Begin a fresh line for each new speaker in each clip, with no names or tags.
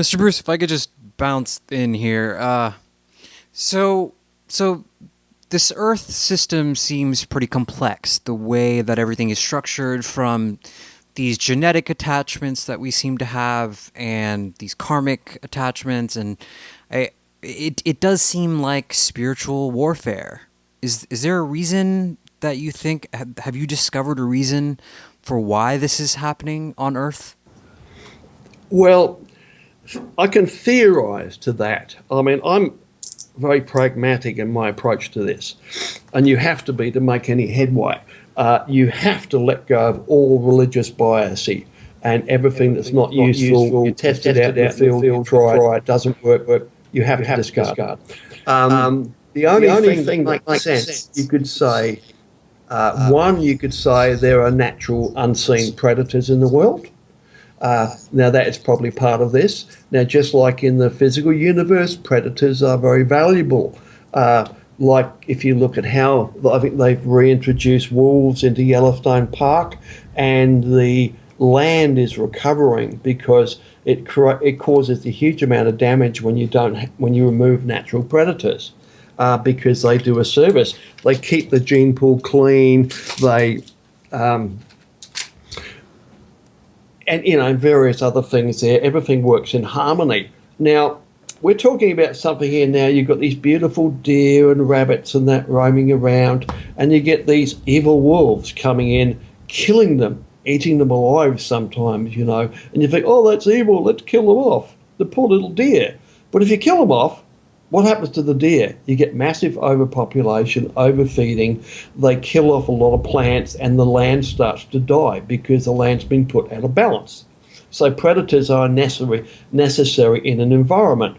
Mr. Bruce, if I could just bounce in here. So, so this Earth system seems pretty complex. The way that everything is structured, from these genetic attachments that we seem to have, and these karmic attachments, and it does seem like spiritual warfare. Is there a reason that you think? Have you discovered a reason for why this is happening on Earth?
Well, I can theorize to that. I mean, I'm very pragmatic in my approach to this, and you have to be to make any headway. You have to let go of all religious biasy and everything that's not useful. You test it out in the field, you try it doesn't work. You have to discard. The only thing that makes sense, you could say, one, you could say there are natural unseen predators in the world. Now, that is probably part of this. Now, just like in the physical universe, predators are very valuable. Like if you look at how I think they've reintroduced wolves into Yellowstone Park, and the land is recovering because it causes a huge amount of damage when you remove natural predators. Because they do a service. They keep the gene pool clean. They and various other things there. Everything works in harmony. Now, we're talking about something here now. You've got these beautiful deer and rabbits and that roaming around, and you get these evil wolves coming in, killing them, eating them alive sometimes, and you think, oh, that's evil, let's kill them off, the poor little deer. But if you kill them off, what happens to the deer? You get massive overpopulation, overfeeding. They kill off a lot of plants, and the land starts to die because the land's been put out of balance. So predators are necessary in an environment.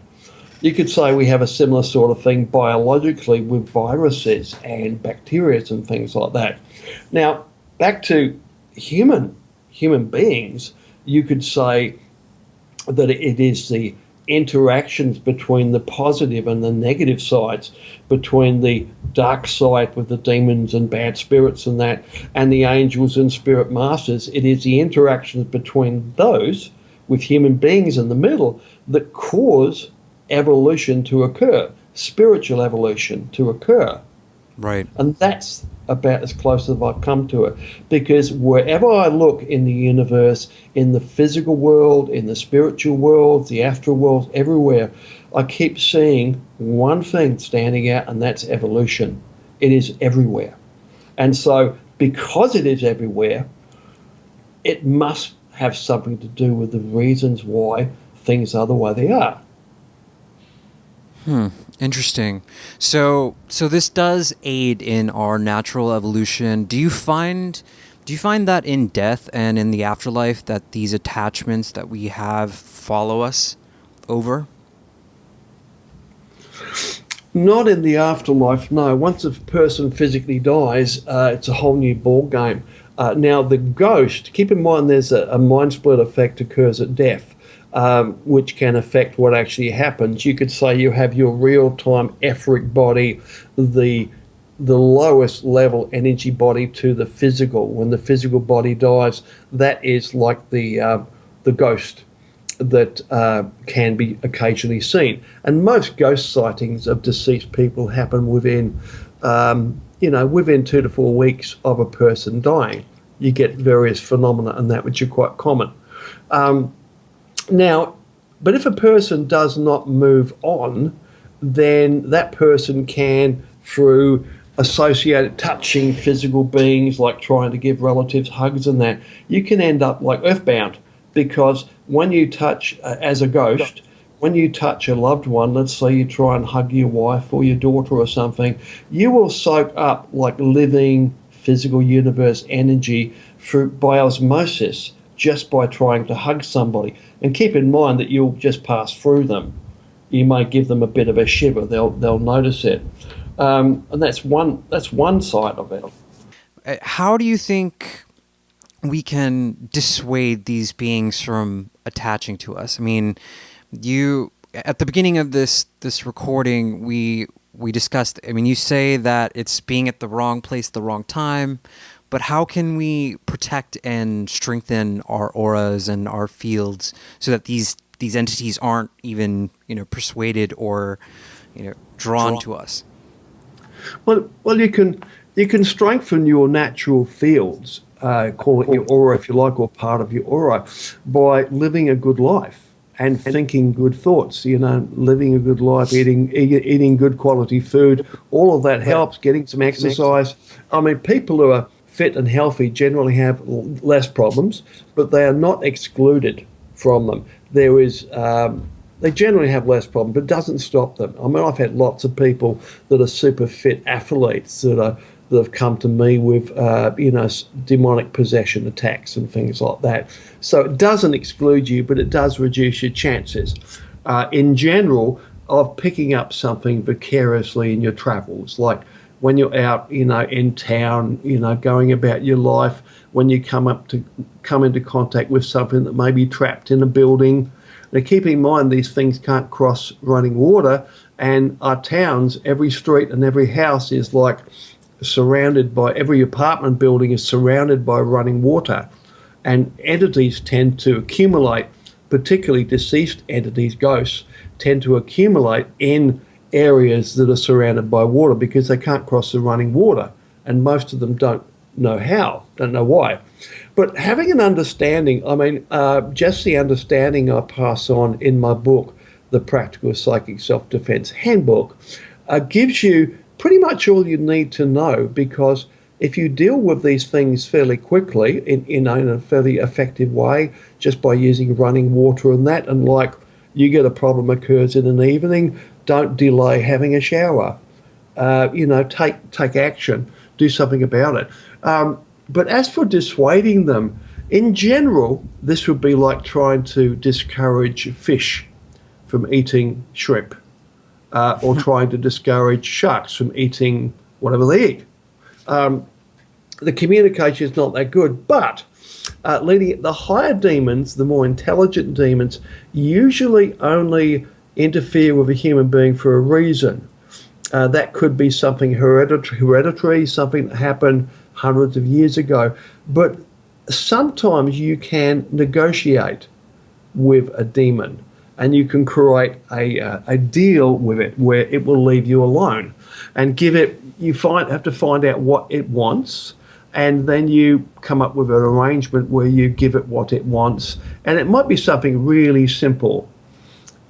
You could say we have a similar sort of thing biologically with viruses and bacteria and things like that. Now, back to human beings, you could say that it is the interactions between the positive and the negative sides, between the dark side with the demons and bad spirits and that, and the angels and spirit masters. It is the interactions between those with human beings in the middle that cause evolution to occur, spiritual evolution to occur.
Right.
And that's about as close as I've come to it. Because wherever I look in the universe, in the physical world, in the spiritual world, the astral world, everywhere, I keep seeing one thing standing out, and that's evolution. It is everywhere. And so, because it is everywhere, it must have something to do with the reasons why things are the way they are.
Interesting. So this does aid in our natural evolution. Do you find that in death and in the afterlife that these attachments that we have follow us over?
Not in the afterlife, no. Once a person physically dies, it's a whole new ball game. Now, the ghost, keep in mind there's a mind split effect occurs at death, which can affect what actually happens. You could say you have your real-time etheric body, the lowest level energy body to the physical. When the physical body dies, that is like the ghost that can be occasionally seen. And most ghost sightings of deceased people happen within 2 to 4 weeks of a person dying. You get various phenomena and that which are quite common. Now, but if a person does not move on, then that person can, through associated touching physical beings, like trying to give relatives hugs and that, you can end up like earthbound. Because when you touch, as a ghost, when you touch a loved one, let's say you try and hug your wife or your daughter or something, you will soak up like living physical universe energy by osmosis, just by trying to hug somebody. And keep in mind that you'll just pass through them. You may give them a bit of a shiver. They'll notice it. And that's one side of it.
How do you think we can dissuade these beings from attaching to us? I mean, you at the beginning of this recording, we discussed. I mean, you say that it's being at the wrong place, at the wrong time. But how can we protect and strengthen our auras and our fields so that these these entities aren't even, persuaded or, drawn to us?
Well, you can strengthen your natural fields, call it your aura if you like, or part of your aura, by living a good life and thinking good thoughts. Living a good life, eating good quality food. All of that helps. Getting some exercise. I mean, people who are fit and healthy generally have less problems, but they are not excluded from them. They generally have less problems, but it doesn't stop them. I mean, I've had lots of people that are super fit athletes that have come to me with, demonic possession attacks and things like that. So it doesn't exclude you, but it does reduce your chances, in general, of picking up something vicariously in your travels, like when you're out, in town, going about your life, when you come into contact with something that may be trapped in a building. Now, keep in mind, these things can't cross running water, and our towns, every street and every house is like surrounded by, every apartment building is surrounded by running water, and entities tend to accumulate, particularly deceased entities, ghosts, tend to accumulate in areas that are surrounded by water because they can't cross the running water, and most of them don't know how, don't know why. But having an understanding, just the understanding I pass on in my book, The Practical Psychic Self-Defense Handbook, gives you pretty much all you need to know, because if you deal with these things fairly quickly in a fairly effective way, just by using running water and that, and like you get a problem occurs in an evening, don't delay having a shower. Take action, do something about it. But as for dissuading them, in general, this would be like trying to discourage fish from eating shrimp, or trying to discourage sharks from eating whatever they eat. The communication is not that good, but the higher demons, the more intelligent demons, usually only interfere with a human being for a reason. That could be something hereditary, something that happened hundreds of years ago. But sometimes you can negotiate with a demon, and you can create a deal with it where it will leave you alone and have to find out what it wants, and then you come up with an arrangement where you give it what it wants. And it might be something really simple,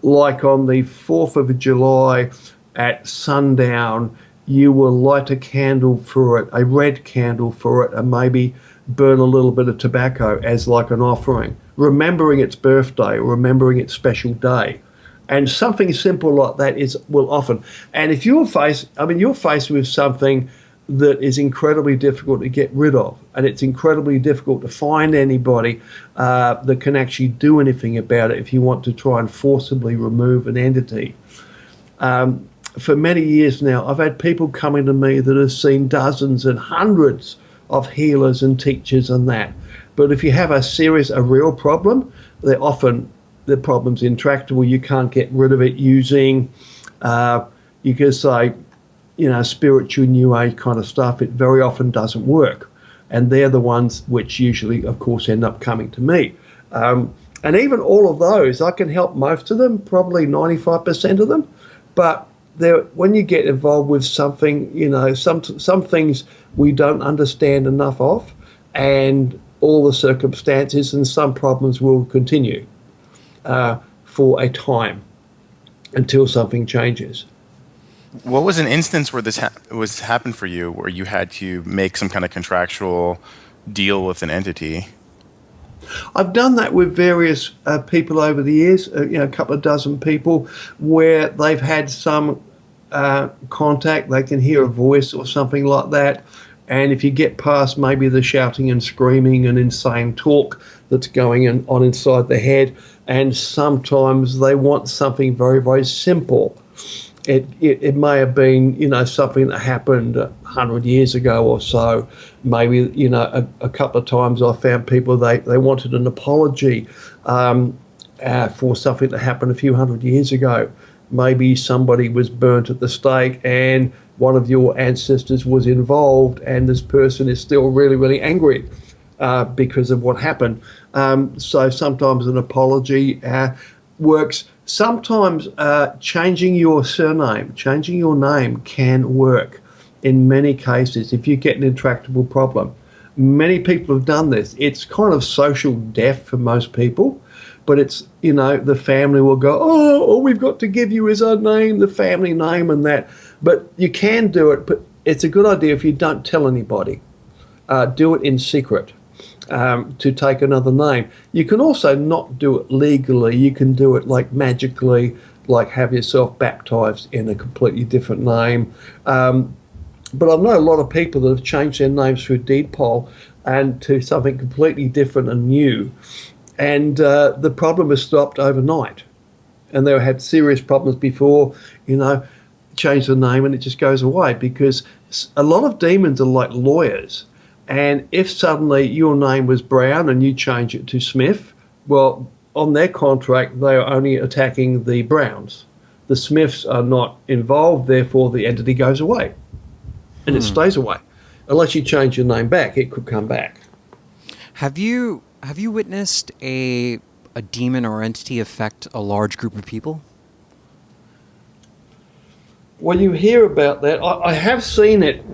like on the 4th of July at sundown, you will light a candle for it, a red candle for it, and maybe burn a little bit of tobacco as like an offering, remembering its birthday, remembering its special day. And something simple like that will often. And if you're faced with something that is incredibly difficult to get rid of, and it's incredibly difficult to find anybody that can actually do anything about it if you want to try and forcibly remove an entity. For many years now, I've had people coming to me that have seen dozens and hundreds of healers and teachers and that. But if you have a real problem, the problem's intractable. You can't get rid of it using, you could say, spiritual new age kind of stuff. It very often doesn't work. And they're the ones which usually, of course, end up coming to me. And even all of those, I can help most of them, probably 95% of them. But when you get involved with something, some things we don't understand enough of, and all the circumstances, and some problems will continue for a time until something changes.
What was an instance where this happened for you, where you had to make some kind of contractual deal with an entity?
I've done that with various people over the years, a couple of dozen people, where they've had some contact, they can hear a voice or something like that, and if you get past maybe the shouting and screaming and insane talk that's going on inside the head, and sometimes they want something very, very simple. It may have been, something that happened 100 years ago or so. Maybe, a couple of times I found people, they wanted an apology for something that happened a few hundred years ago. Maybe somebody was burnt at the stake and one of your ancestors was involved, and this person is still really, really angry because of what happened. So sometimes an apology. works. Sometimes changing your surname, changing your name can work in many cases if you get an intractable problem. Many people have done this. It's kind of social death for most people, but it's, the family will go, oh, all we've got to give you is our name, the family name and that. But you can do it, but it's a good idea if you don't tell anybody. Do it in secret. To take another name. You can also not do it legally. You can do it like magically, like have yourself baptized in a completely different name. But I know a lot of people that have changed their names through deed poll and to something completely different and new. And the problem has stopped overnight. And they had serious problems before, change the name and it just goes away, because a lot of demons are like lawyers. And if suddenly your name was Brown and you change it to Smith, well, on their contract, they are only attacking the Browns. The Smiths are not involved, therefore the entity goes away. And it stays away. Unless you change your name back, it could come back.
Have you witnessed a demon or entity affect a large group of people?
Well, you hear about that. I have seen it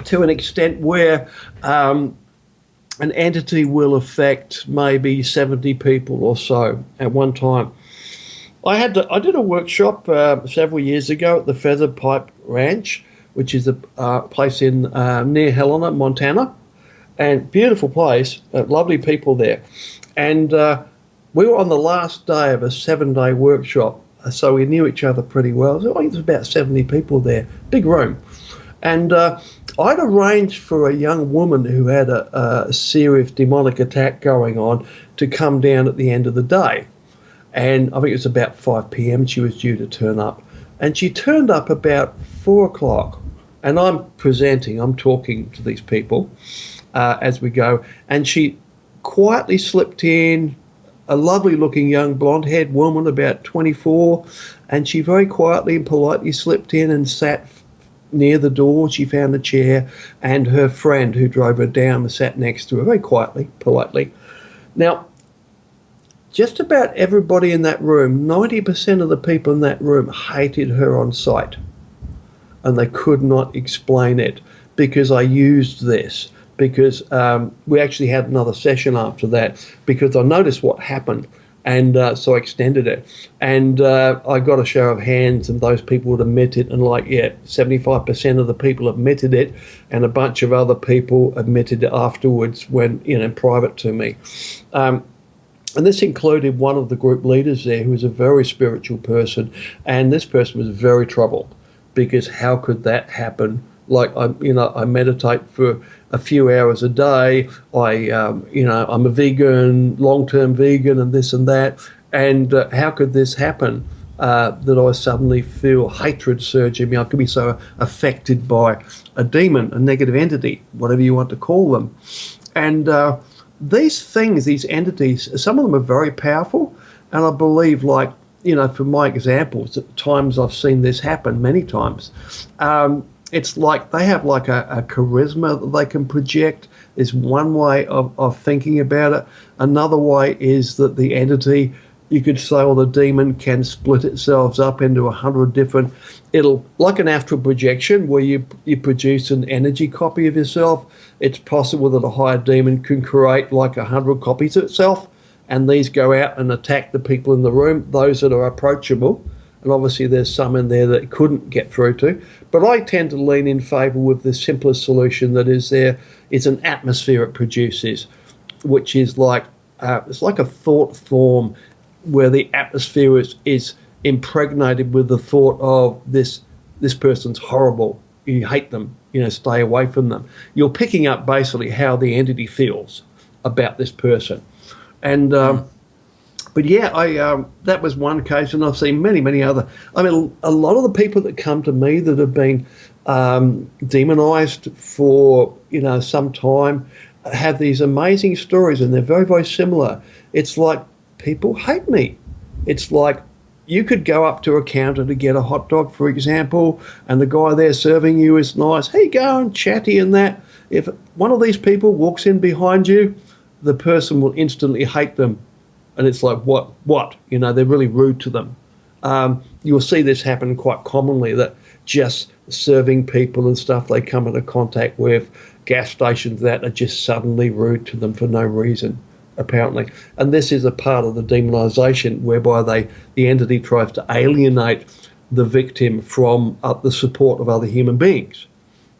to an extent where an entity will affect maybe 70 people or so at one time. I did a workshop several years ago at the Feather Pipe Ranch, which is a place in near Helena, Montana, and beautiful place, lovely people there. And we were on the last day of a 7-day workshop, so we knew each other pretty well. So I think there's about 70 people there, big room. And I'd arranged for a young woman who had a serious demonic attack going on to come down at the end of the day. And I think it was about 5 p.m. she was due to turn up. And she turned up about 4 o'clock. And I'm presenting, I'm talking to these people as we go. And she quietly slipped in, a lovely looking young blonde-haired woman, about 24. And she very quietly and politely slipped in and sat near the door. She found a chair, and her friend who drove her down sat next to her very quietly, politely. Now, just about everybody in that room, 90% of the people in that room hated her on sight, and they could not explain it, because I used this, because we actually had another session after that, because I noticed what happened. And so I extended it. And I got a show of hands, and those people would admit it. And 75% of the people admitted it, and a bunch of other people admitted it afterwards when, private to me. And this included one of the group leaders there, who was a very spiritual person. And this person was very troubled, because how could that happen? I meditate for a few hours a day. I'm a vegan, long-term vegan, and this and that. And how could this happen? That I suddenly feel hatred surge in me. I could be so affected by a demon, a negative entity, whatever you want to call them. And these things, these entities, some of them are very powerful. And I believe, from my examples, at times I've seen this happen many times. It's like they have a charisma that they can project. Is one way of thinking about it. Another way is that the entity, you could say, or the demon can split itself up into 100 different, it'll, like an astral projection where you produce an energy copy of yourself. It's possible that a higher demon can create 100 copies of itself, and these go out and attack the people in the room, those that are approachable. And obviously there's some in there that it couldn't get through to. But I tend to lean in favour with the simplest solution that is there. It's an atmosphere it produces, which is it's like a thought form where the atmosphere is impregnated with the thought of this person's horrible. You hate them, stay away from them. You're picking up basically how the entity feels about this person. And but yeah, that was one case, and I've seen many, many other. I mean, a lot of the people that come to me that have been demonized for some time have these amazing stories, and they're very, very similar. It's like people hate me. It's like you could go up to a counter to get a hot dog, for example, and the guy there serving you is nice. Hey, go and chatty and that. If one of these people walks in behind you, the person will instantly hate them and it's like, what? They're really rude to them. You'll see this happen quite commonly, that just serving people and stuff they come into contact with, gas stations that are just suddenly rude to them for no reason, apparently. And this is a part of the demonization whereby the entity tries to alienate the victim from the support of other human beings,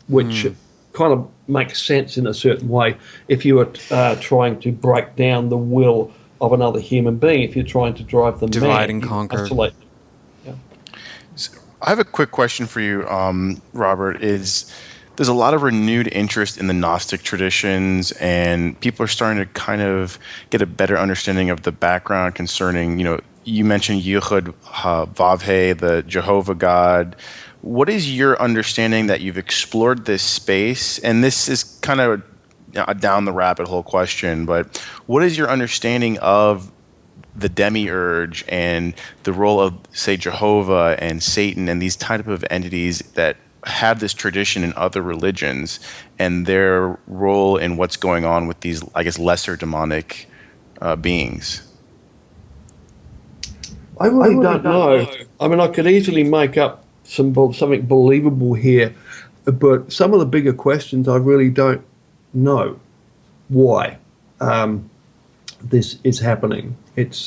which kind of makes sense in a certain way if you are trying to break down the will of another human being. If you're trying to drive them
Divide
mad,
and
you
conquer.
isolate them. Yeah.
I have a quick question for you, Robert. There's a lot of renewed interest in the Gnostic traditions, and people are starting to kind of get a better understanding of the background concerning, you mentioned Yehud Vavhe, the Jehovah God. What is your understanding that you've explored this space? And this is kind of a down the rabbit hole question, but what is your understanding of the demiurge and the role of, say, Jehovah and Satan and these type of entities that have this tradition in other religions, and their role in what's going on with these, I guess, lesser demonic beings?
I really don't know. I mean, I could easily make up something believable here, but some of the bigger questions I really don't know why this is happening. It's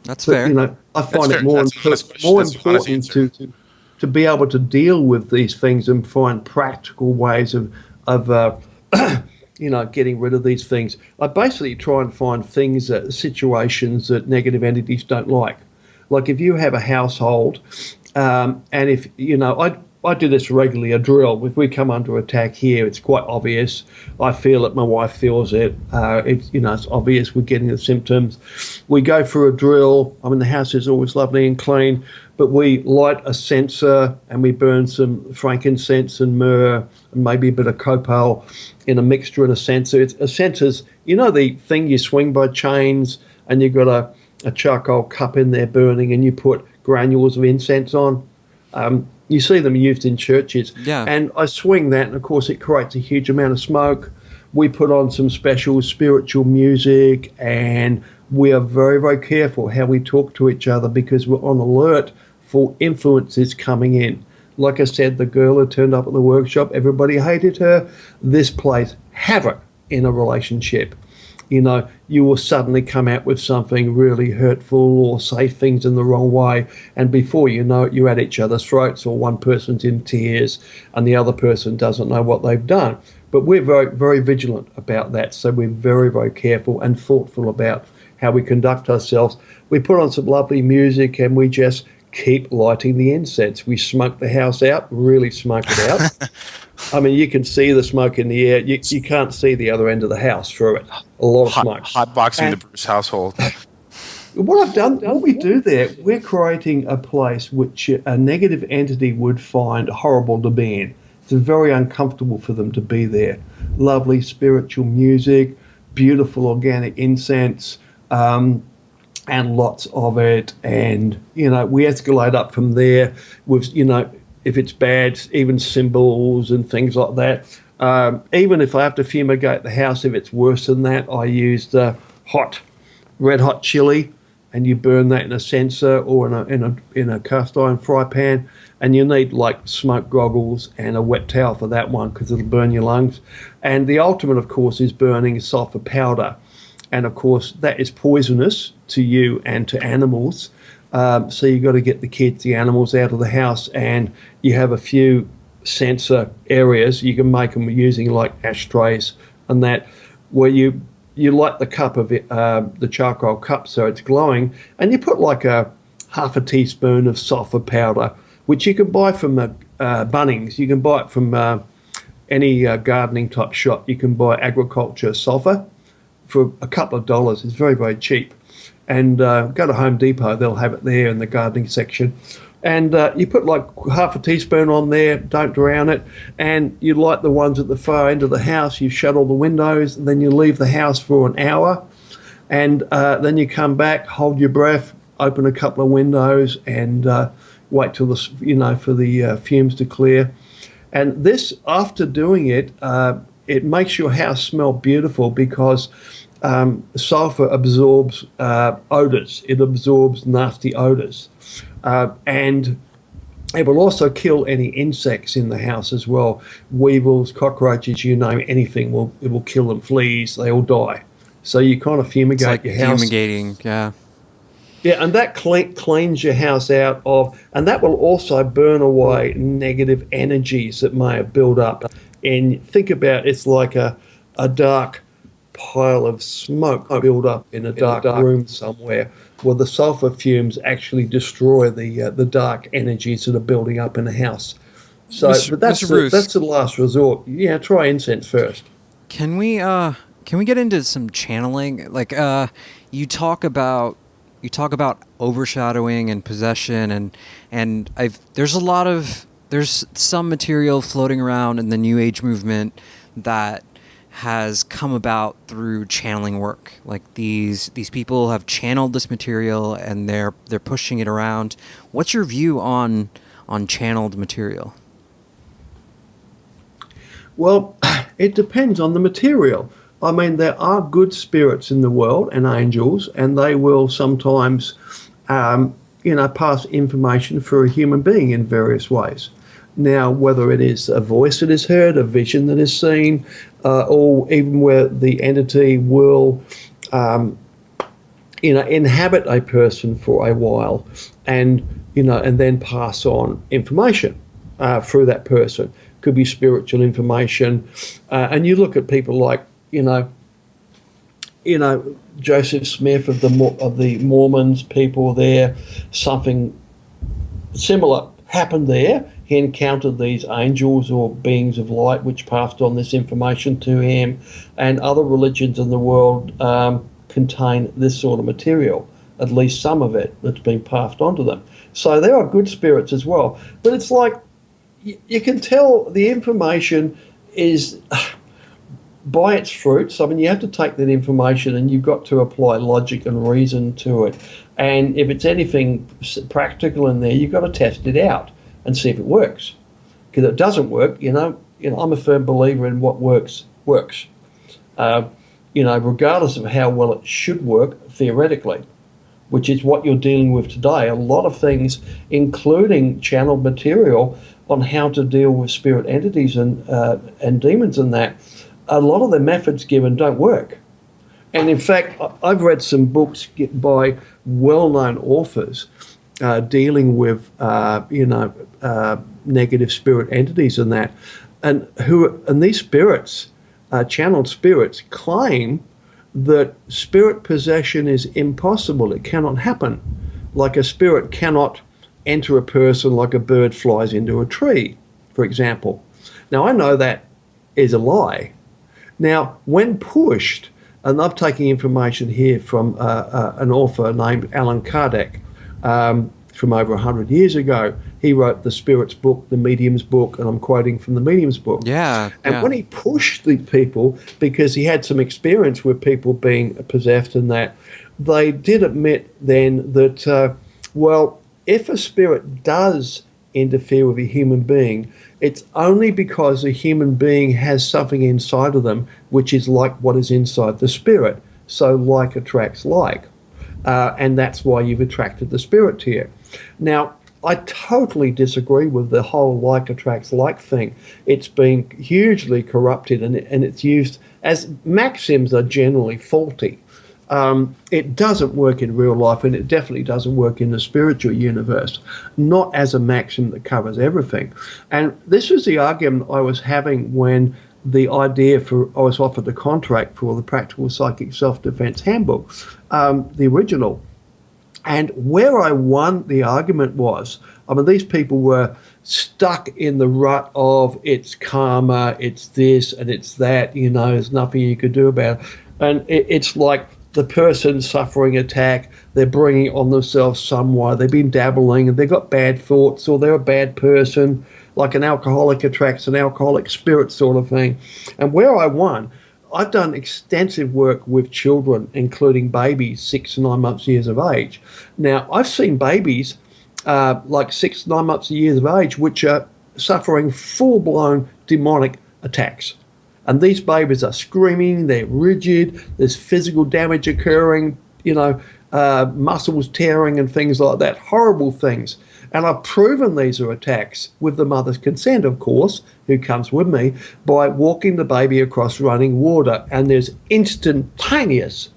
That's fair.
I find it more important to be able to deal with these things and find practical ways of getting rid of these things. I basically try and find things, situations that negative entities don't like. Like if you have a household, and if, I do this regularly, a drill. If we come under attack here, it's quite obvious. I feel it, my wife feels it. It's obvious we're getting the symptoms. We go for a drill. I mean, the house is always lovely and clean, but we light a censer and we burn some frankincense and myrrh and maybe a bit of copal in a mixture in a censer. A censer's, the thing you swing by chains, and you've got a charcoal cup in there burning, and you put granules of incense on. You see them used in churches.
Yeah.
And I swing that, and of course it creates a huge amount of smoke. We put on some special spiritual music, and we are very, very careful how we talk to each other because we're on alert for influences coming in. Like I said, the girl who turned up at the workshop, everybody hated her. This plays havoc in a relationship. You will suddenly come out with something really hurtful or say things in the wrong way, and before you know it, you're at each other's throats, or one person's in tears and the other person doesn't know what they've done. But we're very, very vigilant about that, so we're very, very careful and thoughtful about how we conduct ourselves. We put on some lovely music, and we just keep lighting the incense. We smoke the house out, really smoke it out. I mean, you can see the smoke in the air. You can't see the other end of the house through it. A lot of smoke.
Hotboxing the Bruce household.
What we do there, we're creating a place which a negative entity would find horrible to be in. It's very uncomfortable for them to be there. Lovely spiritual music, beautiful organic incense, and lots of it. And, we escalate up from there with, if it's bad, even symbols and things like that. Even if I have to fumigate the house, if it's worse than that, I use the red hot chili, and you burn that in a censer or in a cast iron fry pan. And you need like smoke goggles and a wet towel for that one because it'll burn your lungs. And the ultimate, of course, is burning sulfur powder. And of course, that is poisonous to you and to animals. So you've got to get the kids, the animals out of the house, and you have a few sensor areas. You can make them using like ashtrays and that, where you light the cup of it, the charcoal cup, so it's glowing, and you put like a half a teaspoon of sulfur powder, which you can buy from Bunnings. You can buy it from any gardening type shop. You can buy agriculture sulfur for a couple of dollars. It's very, very cheap. And go to Home Depot, they'll have it there in the gardening section. And you put like half a teaspoon on there, don't drown it, and you light the ones at the far end of the house. You shut all the windows, and then you leave the house for an hour, and then you come back, hold your breath, open a couple of windows, and wait till for the fumes to clear. And this, after doing it, it makes your house smell beautiful because sulfur absorbs odors. It absorbs nasty odors. And it will also kill any insects in the house as well. Weevils, cockroaches, you name anything, it will kill them. Fleas, they all die. So you kind of
It's
fumigate
like
your house.
fumigating. Yeah.
Yeah, and that cleans your house out of, and that will also burn away negative energies that may have built up. And think about it's like a dark pile of smoke built up in a dark room somewhere. Well, the sulfur fumes actually destroy the dark energies that are building up in the house. So, but
Mr. Bruce,
that's the last resort. Yeah, try incense first.
can we get into some channeling? Like you talk about overshadowing and possession, and there's some material floating around in the New Age movement that has come about through channeling work. Like these people have channeled this material and they're pushing it around. What's your view on channeled material?
Well, it depends on the material. I mean, there are good spirits in the world and angels, and they will sometimes, pass information for a human being in various ways. Now, whether it is a voice that is heard, a vision that is seen, or even where the entity will, inhabit a person for a while, and and then pass on information through that person. Could be spiritual information, and you look at people like Joseph Smith of the Mormons, people there, something similar happened there. He encountered these angels or beings of light which passed on this information to him, and other religions in the world contain this sort of material, at least some of it that's been passed on to them. So there are good spirits as well. But it's like you can tell the information is by its fruits. I mean, you have to take that information and you've got to apply logic and reason to it. And if it's anything practical in there, you've got to test it out and see if it works. Because if it doesn't work, I'm a firm believer in what works. Regardless of how well it should work theoretically, which is what you're dealing with today. A lot of things, including channeled material on how to deal with spirit entities and demons and that, a lot of the methods given don't work. And in fact, I've read some books by well-known authors dealing with, negative spirit entities and that, and these spirits, channeled spirits, claim that spirit possession is impossible. It cannot happen. Like a spirit cannot enter a person like a bird flies into a tree, for example. Now, I know that is a lie. Now, when pushed, and I'm taking information here from an author named Allan Kardec from over 100 years ago. He wrote the Spirit's book, the Medium's book, and I'm quoting from the Medium's book.
Yeah.
And when he pushed the people, because he had some experience with people being possessed and that, they did admit then that, if a spirit does interfere with a human being, it's only because the human being has something inside of them which is like what is inside the spirit. So like attracts like. And that's why you've attracted the spirit to you. Now, I totally disagree with the whole like attracts like thing. It's been hugely corrupted and it's used as maxims are generally faulty. It doesn't work in real life, and it definitely doesn't work in the spiritual universe, not as a maxim that covers everything. And this was the argument I was having when I was offered the contract for the Practical Psychic Self-Defense Handbook, the original. And where I won the argument was, these people were stuck in the rut of it's karma, it's this and it's that, there's nothing you could do about it. And it's like the person suffering attack, they're bringing it on themselves somewhere, they've been dabbling and they've got bad thoughts, or they're a bad person, like an alcoholic attracts an alcoholic spirit sort of thing. And where I won, I've done extensive work with children, including babies 6 to 9 months, years of age. Now, I've seen babies like 6 to 9 months, years of age, which are suffering full-blown demonic attacks. And these babies are screaming, they're rigid, there's physical damage occurring, muscles tearing and things like that, horrible things. And I've proven these are attacks with the mother's consent, of course, who comes with me, by walking the baby across running water. And there's instantaneous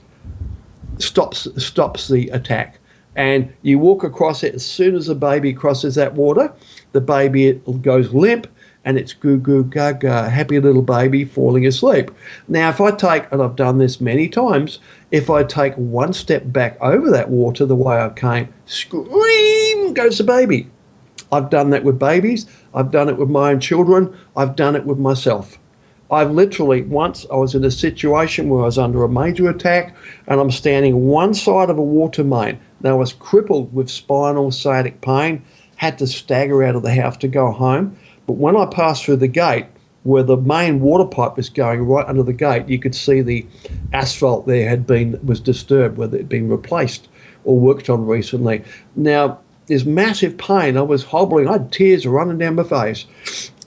stops the attack. And you walk across it, as soon as the baby crosses that water, the baby goes limp, and it's goo goo gaga, happy little baby falling asleep. Now, if I take, and I've done this many times, if I take one step back over that water the way I came, scream goes the baby. I've done that with babies. I've done it with my own children. I've done it with myself. I've literally, once I was in a situation where I was under a major attack and I'm standing one side of a water main. Now, I was crippled with spinal sciatic pain, had to stagger out of the house to go home. But when I passed through the gate, where the main water pipe was going right under the gate, you could see the asphalt there was disturbed, whether it had been replaced or worked on recently. Now, there's massive pain. I was hobbling. I had tears running down my face.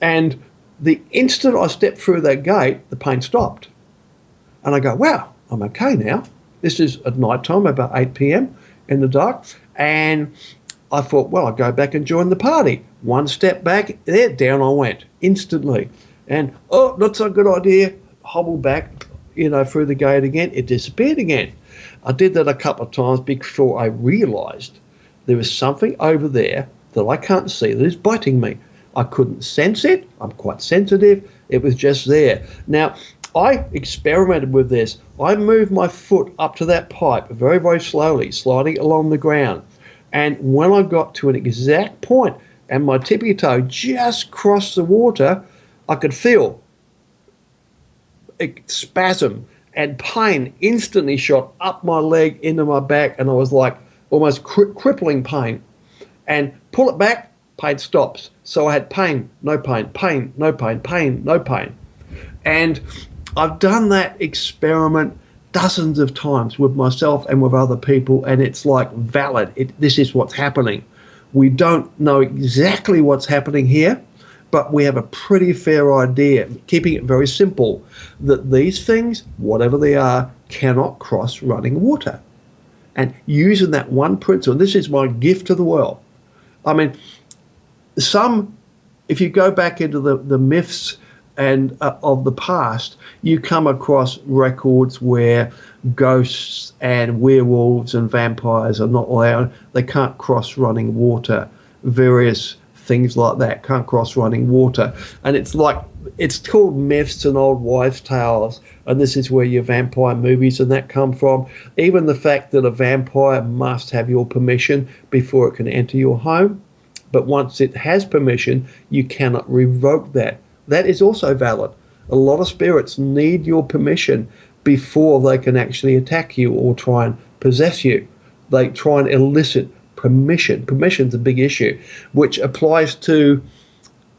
And the instant I stepped through that gate, the pain stopped. And I go, wow, I'm okay now. This is at night time, about 8 p.m. in the dark. And I thought, well, I'll go back and join the party. One step back, there, down I went instantly. And, oh, not so good idea. Hobble back, through the gate again. It disappeared again. I did that a couple of times before I realised there was something over there that I can't see that is biting me. I couldn't sense it. I'm quite sensitive. It was just there. Now, I experimented with this. I moved my foot up to that pipe very, very slowly, sliding along the ground. And when I got to an exact point and my tippy toe just crossed the water, I could feel a spasm and pain instantly shot up my leg into my back, and I was like almost crippling pain. And pull it back, pain stops. So I had pain, no pain, pain, no pain, pain, no pain. And I've done that experiment dozens of times with myself and with other people, and it's like valid. This is what's happening. We don't know exactly what's happening here, but we have a pretty fair idea, keeping it very simple, that these things, whatever they are, cannot cross running water. And using that one principle, this is my gift to the world. I mean, if you go back into the myths and of the past, you come across records where ghosts and werewolves and vampires are not allowed. They can't cross running water. Various things like that can't cross running water. And it's called myths and old wives' tales. And this is where your vampire movies and that come from. Even the fact that a vampire must have your permission before it can enter your home. But once it has permission, you cannot revoke that. That is also valid. A lot of spirits need your permission before they can actually attack you or try and possess you. They try and elicit permission. Permission's a big issue, which applies to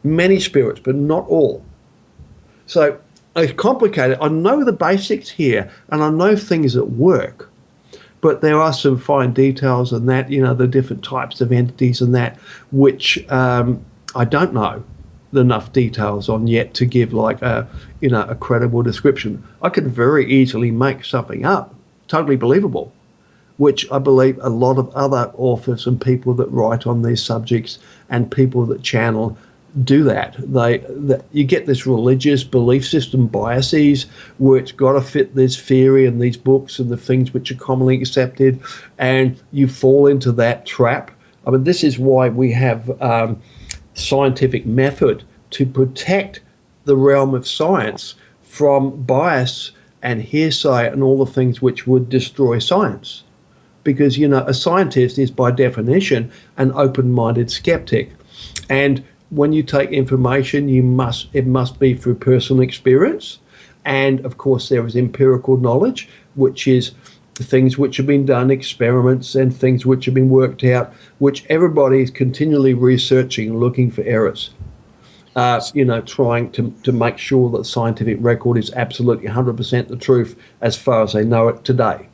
many spirits, but not all. So it's complicated. I know the basics here, and I know things that work, but there are some fine details in that, the different types of entities and that, which I don't know enough details on yet to give like a credible description. I could very easily make something up, totally believable, which I believe a lot of other authors and people that write on these subjects and people that channel do that. You get this religious belief system biases where it's got to fit this theory and these books and the things which are commonly accepted, and you fall into that trap. I mean, this is why we have scientific method to protect the realm of science from bias and hearsay and all the things which would destroy science. Because, a scientist is by definition an open-minded skeptic. And when you take information, it must be through personal experience. And of course, there is empirical knowledge, which is things which have been done, experiments and things which have been worked out, which everybody is continually researching, looking for errors. Trying to make sure that the scientific record is absolutely 100% the truth as far as they know it today.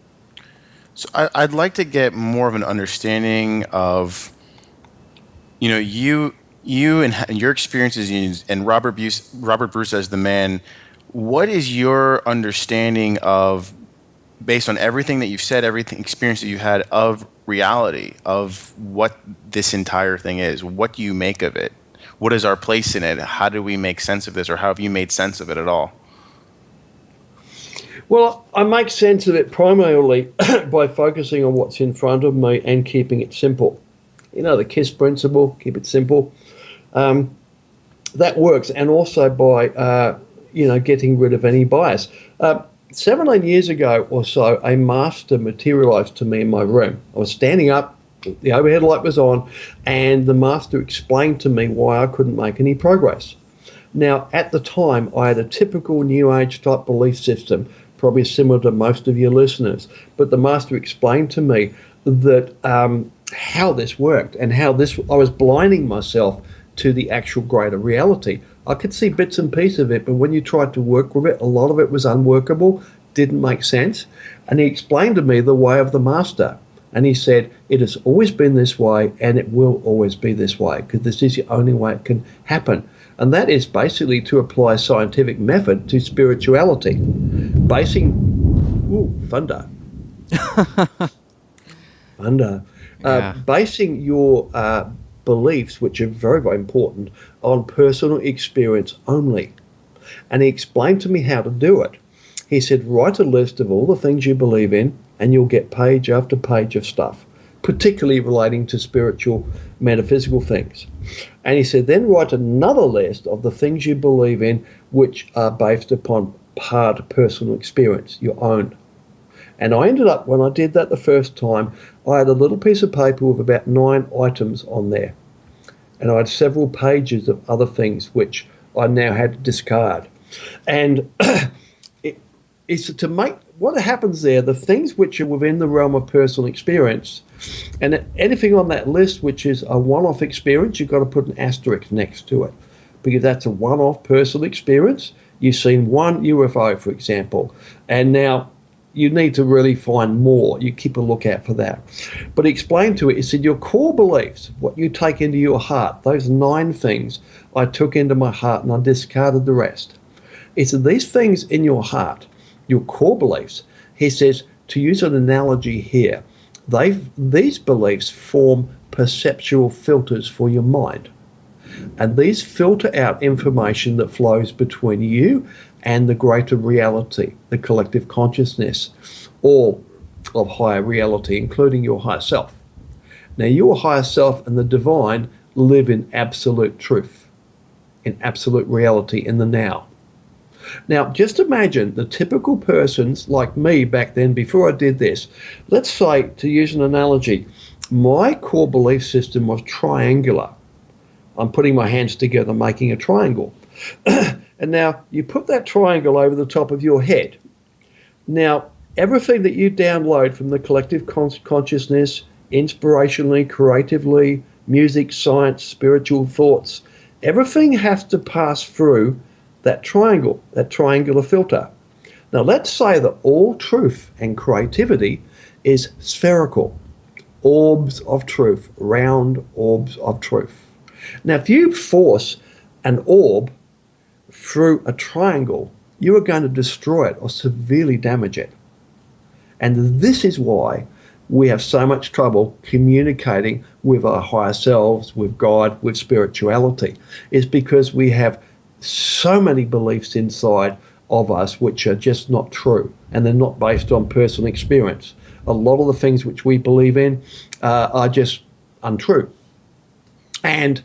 So I'd like to get more of an understanding of, you and your experiences, and Robert Bruce as the man What is your understanding of, based on everything that you've said, everything experience that you had of reality, of what this entire thing is? What do you make of it? What is our place in it? How do we make sense of this, or how have you made sense of it at all?
Well, I make sense of it primarily by focusing on what's in front of me and keeping it simple. You know, the KISS principle, keep it simple. That works, and also by getting rid of any bias. 17 years ago or so, a master materialized to me in my room. I was standing up, the overhead light was on, and the master explained to me why I couldn't make any progress. Now, at the time, I had a typical New Age type belief system, probably similar to most of your listeners, but the master explained to me that how this worked and how I was blinding myself to the actual greater reality. I could see bits and pieces of it, but when you tried to work with it, a lot of it was unworkable, didn't make sense. And he explained to me the way of the master. And he said, it has always been this way, and it will always be this way, because this is the only way it can happen. And that is basically to apply scientific method to spirituality. Thunder. Thunder.
Yeah.
Basing your beliefs, which are very, very important, on personal experience only. And he explained to me how to do it. He said, write a list of all the things you believe in, and you'll get page after page of stuff, particularly relating to spiritual, metaphysical things. And he said, then write another list of the things you believe in, which are based upon hard personal experience, your own. And I ended up, when I did that the first time, I had a little piece of paper with about 9 items on there. And I had several pages of other things which I now had to discard. And it's to make what happens there, the things which are within the realm of personal experience, and anything on that list which is a one-off experience, you've got to put an asterisk next to it, because that's a one-off personal experience. You've seen one UFO, for example, and now you need to really find more. You keep a lookout for that. But he explained to it, he said, your core beliefs, what you take into your heart, those 9 things I took into my heart and I discarded the rest. He said, these things in your heart, your core beliefs, he says, to use an analogy here, these beliefs form perceptual filters for your mind. And these filter out information that flows between you and the greater reality, the collective consciousness, all of higher reality, including your higher self. Now, your higher self and the divine live in absolute truth, in absolute reality, in the now. Now, just imagine the typical persons like me back then, before I did this. Let's say, to use an analogy, my core belief system was triangular. I'm putting my hands together, making a triangle. And now you put that triangle over the top of your head. Now, everything that you download from the collective consciousness, inspirationally, creatively, music, science, spiritual thoughts, everything has to pass through that triangle, that triangular filter. Now, let's say that all truth and creativity is spherical, orbs of truth, round orbs of truth. Now, if you force an orb through a triangle, you are going to destroy it or severely damage it. And this is why we have so much trouble communicating with our higher selves, with God, with spirituality, is because we have so many beliefs inside of us which are just not true, and they're not based on personal experience. A lot of the things which we believe in are just untrue. And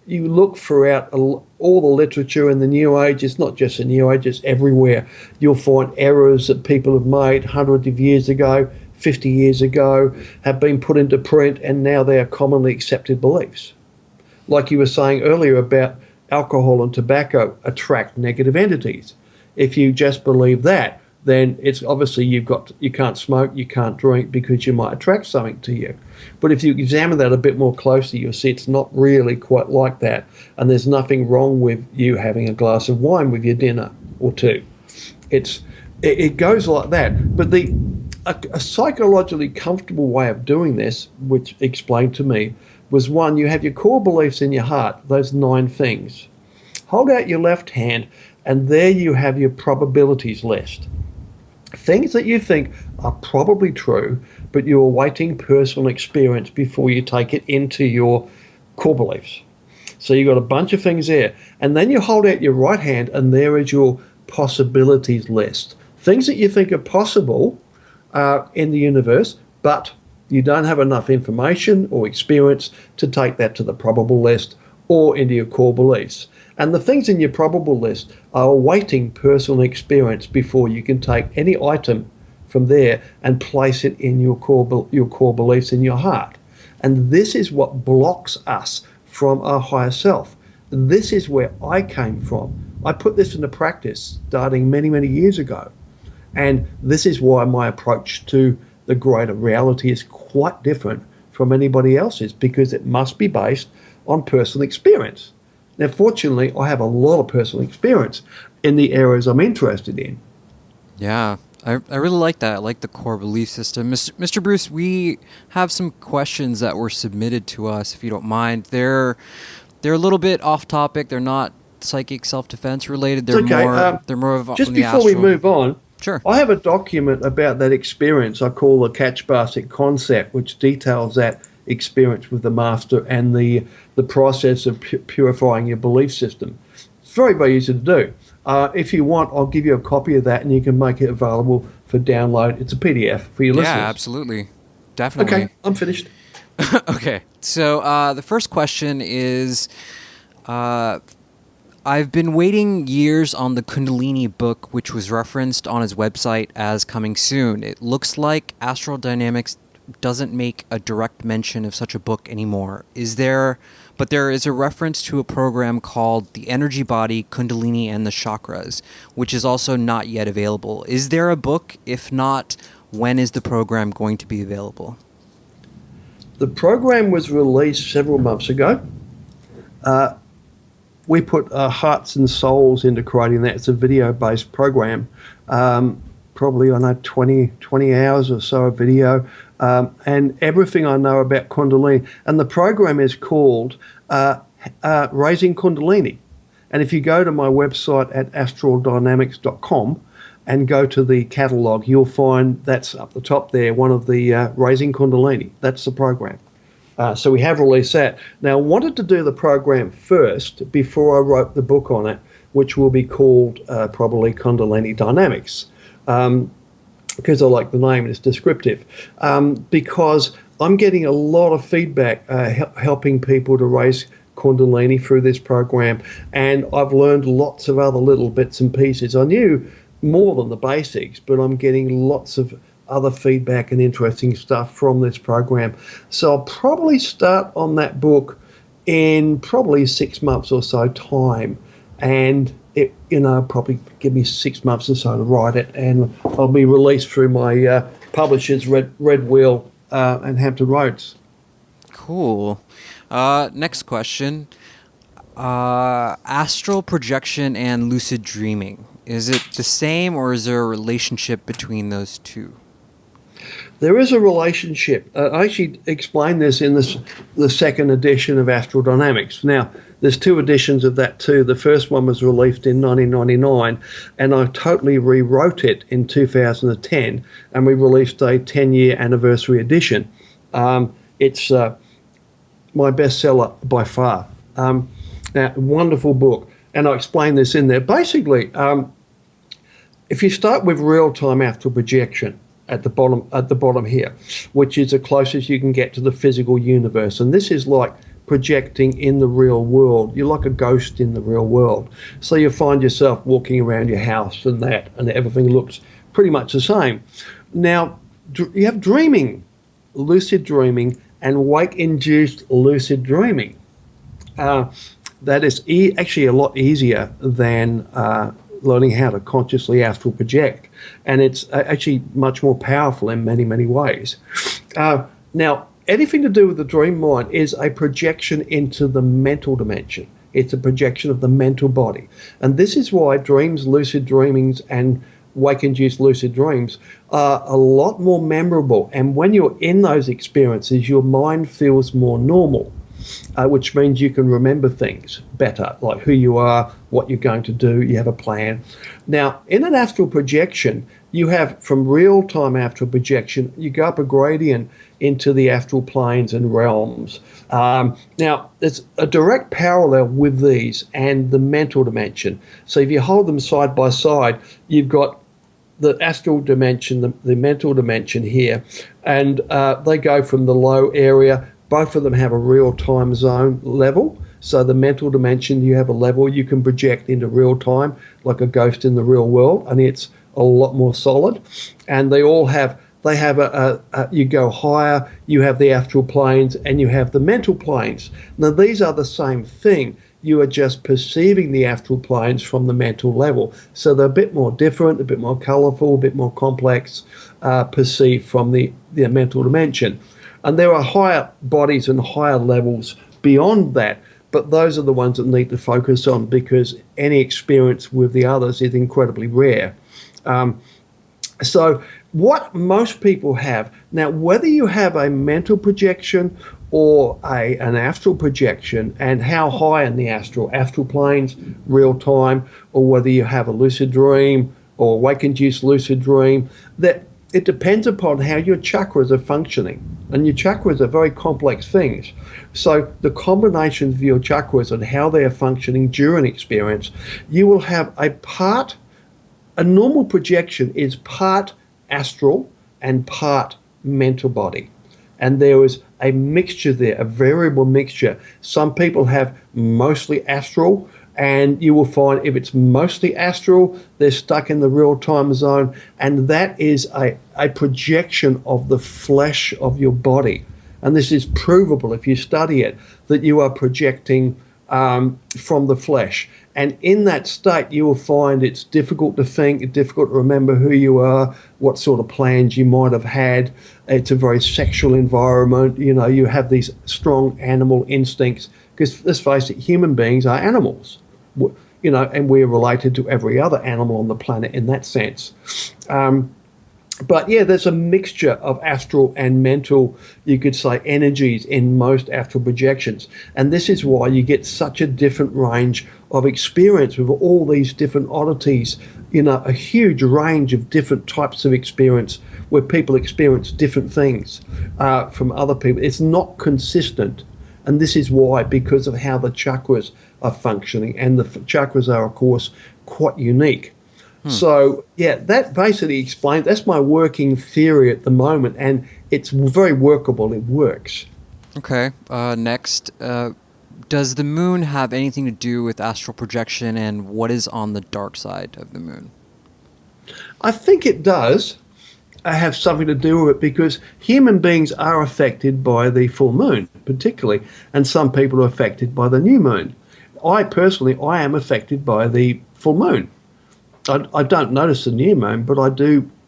you look throughout all the literature in the New Age, it's not just the New Age, it's everywhere. You'll find errors that people have made hundreds of years ago, 50 years ago, have been put into print, and now they are commonly accepted beliefs. Like you were saying earlier about alcohol and tobacco attract negative entities. If you just believe that, then it's obviously you can't smoke, you can't drink, because you might attract something to you. But if you examine that a bit more closely, you'll see it's not really quite like that. And there's nothing wrong with you having a glass of wine with your dinner or two. It goes like that. But a psychologically comfortable way of doing this, which explained to me, was one, you have your core beliefs in your heart, those 9 things. Hold out your left hand, And there you have your probabilities list. Things that you think are probably true, but you're awaiting personal experience before you take it into your core beliefs. So you've got a bunch of things there. And then you hold out your right hand, and there is your possibilities list. Things that you think are possible in the universe, but you don't have enough information or experience to take that to the probable list or into your core beliefs. And the things in your probable list are awaiting personal experience before you can take any item from there and place it in your core beliefs in your heart. And this is what blocks us from our higher self. This is where I came from. I put this into practice starting many, many years ago. And this is why my approach to the greater reality is quite different from anybody else's, because it must be based on personal experience. Now, fortunately, I have a lot of personal experience in the areas I'm interested in.
Yeah, I really like that. I like the core belief system. Mr. Bruce, we have some questions that were submitted to us, if you don't mind. They're a little bit off topic. They're not psychic self-defense related. They're
It's okay.
they're more of
Just
on the
before we
astral.
move on,
Sure.
I have a document about that experience I call the catch basket concept, which details that experience with the master and the process of purifying your belief system. It's very, very easy to do. If you want, I'll give you a copy of that, and you can make it available for download. It's a PDF for your listeners.
Yeah, absolutely. Definitely.
Okay, I'm finished.
Okay. So the first question is, I've been waiting years on the Kundalini book, which was referenced on his website as coming soon. It looks like Astral Dynamics doesn't make a direct mention of such a book anymore. But there is a reference to a program called The Energy Body, Kundalini, and the Chakras, which is also not yet available. Is there a book? If not, when is the program going to be available?
The program was released several months ago. We put hearts and souls into creating that. It's a video-based program, probably, I know, 20 hours or so of video, and everything I know about Kundalini. And the program is called Raising Kundalini. And if you go to my website at astraldynamics.com and go to the catalogue, you'll find that's up the top there, one of the Raising Kundalini. That's the program. So we have released that. Now, I wanted to do the program first before I wrote the book on it, which will be called probably Kundalini Dynamics, because I like the name and it's descriptive. Because I'm getting a lot of feedback helping people to raise Kundalini through this program, and I've learned lots of other little bits and pieces. I knew more than the basics, but I'm getting lots of other feedback and interesting stuff from this program. So I'll probably start on that book in probably 6 months or so time, and it, probably give me 6 months or so to write it, and I'll be released through my publishers, Red Wheel and Hampton Roads.
Cool. Next question. Astral projection and lucid dreaming. Is it the same, or is there a relationship between those two?
There is a relationship. I actually explained this in the second edition of Astral Dynamics. Now, there's 2 editions of that too. The first one was released in 1999, and I totally rewrote it in 2010, and we released a 10-year anniversary edition. It's my bestseller by far. Now, wonderful book, and I explain this in there. Basically, if you start with real-time astral projection, at the bottom here, which is the closest you can get to the physical universe. And this is like projecting in the real world. You're like a ghost in the real world. So you find yourself walking around your house and everything looks pretty much the same. Now, you have dreaming, lucid dreaming, and wake-induced lucid dreaming. That is actually a lot easier than learning how to consciously astral project, and it's actually much more powerful in many, many ways. Now, anything to do with the dream mind is a projection into the mental dimension. It's a projection of the mental body, and this is why dreams, lucid dreamings, and wake-induced lucid dreams are a lot more memorable, and when you're in those experiences, your mind feels more normal. which means you can remember things better, like who you are, what you're going to do, you have a plan. Now, in an astral projection, you have from real-time astral projection, you go up a gradient into the astral planes and realms. Now, there's a direct parallel with these and the mental dimension. So if you hold them side by side, you've got the astral dimension, the mental dimension here, and they go from the low area. Both of them have a real-time zone level. So the mental dimension, you have a level you can project into real time, like a ghost in the real world, and it's a lot more solid. And they all have, you go higher, you have the astral planes, and you have the mental planes. Now these are the same thing. You are just perceiving the astral planes from the mental level. So they're a bit more different, a bit more colourful, a bit more complex, perceived from the mental dimension. And there are higher bodies and higher levels beyond that, but those are the ones that need to focus on because any experience with the others is incredibly rare. So what most people have, now whether you have a mental projection or an astral projection and how high in the astral planes, real time, or whether you have a lucid dream or wake-induced lucid dream, that it depends upon how your chakras are functioning. And your chakras are very complex things. So the combination of your chakras and how they are functioning during experience, you will have a normal projection is part astral and part mental body. And there is a mixture there, a variable mixture. Some people have mostly astral, and you will find if it's mostly astral, they're stuck in the real-time zone, and that is a projection of the flesh of your body. And this is provable if you study it, that you are projecting from the flesh. And in that state, you will find it's difficult to think, it's difficult to remember who you are, what sort of plans you might have had. It's a very sexual environment. You know, you have these strong animal instincts because, let's face it, human beings are animals, you know, and we're related to every other animal on the planet in that sense. But yeah, there's a mixture of astral and mental, you could say, energies in most astral projections. And this is why you get such a different range of experience with all these different oddities, you know, a huge range of different types of experience where people experience different things from other people. It's not consistent. And this is why, because of how the chakras are functioning. And the chakras are, of course, quite unique. So, yeah, that basically explains, that's my working theory at the moment, and it's very workable. It works.
Okay. Next, does the moon have anything to do with astral projection, and what is on the dark side of the moon?
I think it does have something to do with it because human beings are affected by the full moon, particularly, and some people are affected by the new moon. I am affected by the full moon. I don't notice the new moon, but I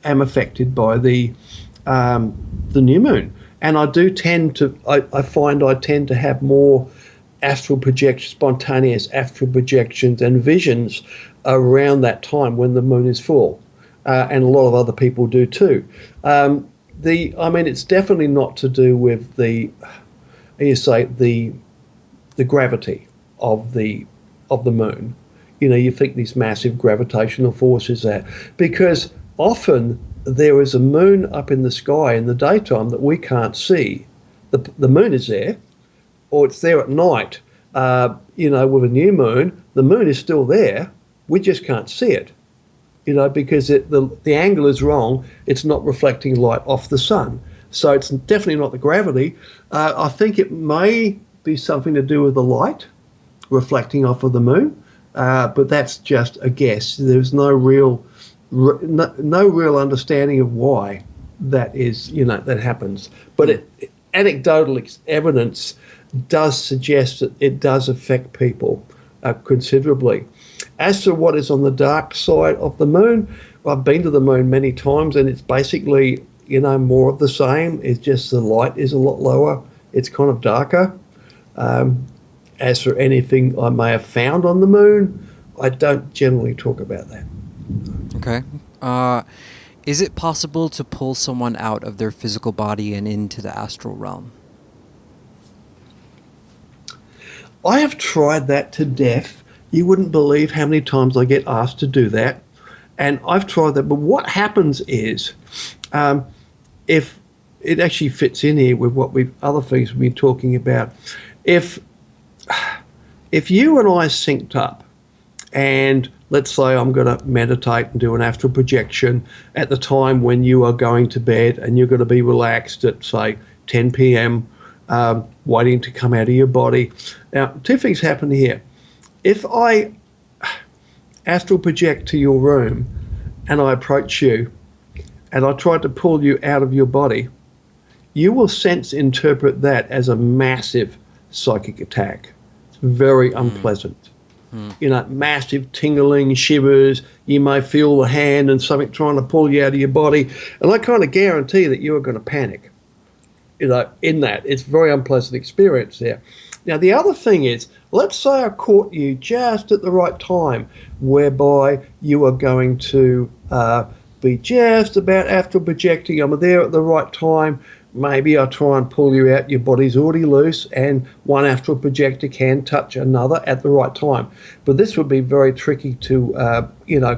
am affected by the new moon, and I do tend to. I find I tend to have more astral projections, spontaneous astral projections and visions around that time when the moon is full, and a lot of other people do too. It's definitely not to do with the gravity of the moon. You know, you think these massive gravitational forces there, because often there is a moon up in the sky in the daytime that we can't see. The moon is there, or it's there at night. You know, with a new moon, the moon is still there. We just can't see it. You know, because the angle is wrong. It's not reflecting light off the sun. So it's definitely not the gravity. I think it may be something to do with the light reflecting off of the moon. But that's just a guess. There's no real understanding of why that is, you know, that happens. But anecdotal evidence does suggest that it does affect people considerably. As to what is on the dark side of the moon, I've been to the moon many times, and it's basically, you know, more of the same. It's just the light is a lot lower. It's kind of darker. As for anything I may have found on the moon, I don't generally talk about that.
Okay. Is it possible to pull someone out of their physical body and into the astral realm?
I have tried that to death. You wouldn't believe how many times I get asked to do that. And I've tried that. But what happens is, if it actually fits in here with what we've other things we've been talking about, if you and I synced up, and let's say I'm going to meditate and do an astral projection at the time when you are going to bed, and you're going to be relaxed at say 10 p.m. Waiting to come out of your body. Now, two things happen here. If I astral project to your room and I approach you and I try to pull you out of your body, you will interpret that as a massive psychic attack. It's very unpleasant. You know, massive tingling, shivers. You may feel the hand and something trying to pull you out of your body. And I kind of guarantee that you are going to panic. You know, in that. It's a very unpleasant experience there. Now, the other thing is, let's say I caught you just at the right time, whereby you are going to be just about astral projecting. I'm there at the right time. Maybe I try and pull you out. Your body's already loose, and one astral projector can touch another at the right time. But this would be very tricky to,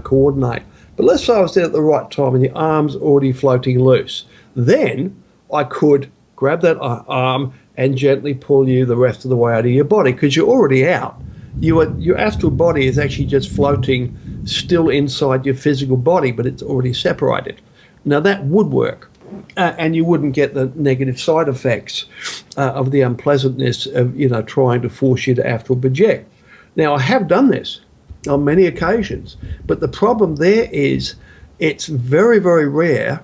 coordinate. But let's say I was there at the right time and your arm's already floating loose. Then I could grab that arm and gently pull you the rest of the way out of your body, because you're already out. Your astral body is actually just floating still inside your physical body, but it's already separated. Now that would work, and you wouldn't get the negative side effects of the unpleasantness of trying to force you to astral project. Now I have done this on many occasions, but the problem there is it's very, very rare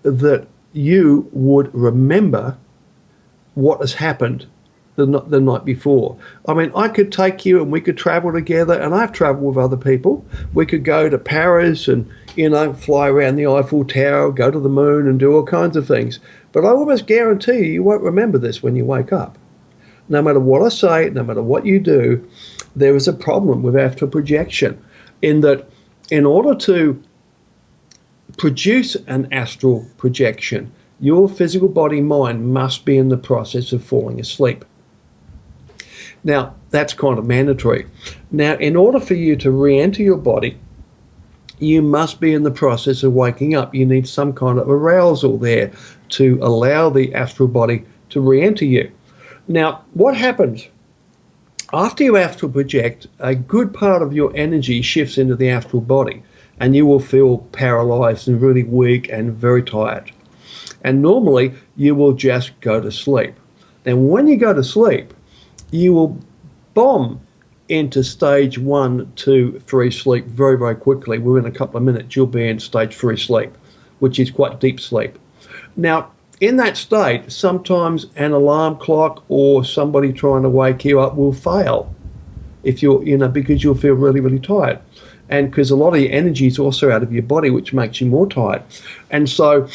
that you would remember what has happened the night before. I mean, I could take you and we could travel together, and I've traveled with other people. We could go to Paris and, fly around the Eiffel Tower, go to the moon and do all kinds of things. But I almost guarantee you won't remember this when you wake up. No matter what I say, no matter what you do, there is a problem with astral projection, in that in order to produce an astral projection, your physical body mind must be in the process of falling asleep. Now, that's kind of mandatory. Now, in order for you to re-enter your body, you must be in the process of waking up. You need some kind of arousal there to allow the astral body to re-enter you. Now, what happens? After you astral project, a good part of your energy shifts into the astral body, and you will feel paralyzed and really weak and very tired. And normally, you will just go to sleep. Now, when you go to sleep, you will bomb into stage 1, 2, 3 sleep very, very quickly. Within a couple of minutes, you'll be in stage 3 sleep, which is quite deep sleep. Now, in that state, sometimes an alarm clock or somebody trying to wake you up will fail if you're, because you'll feel really, really tired. And because a lot of your energy is also out of your body, which makes you more tired. And so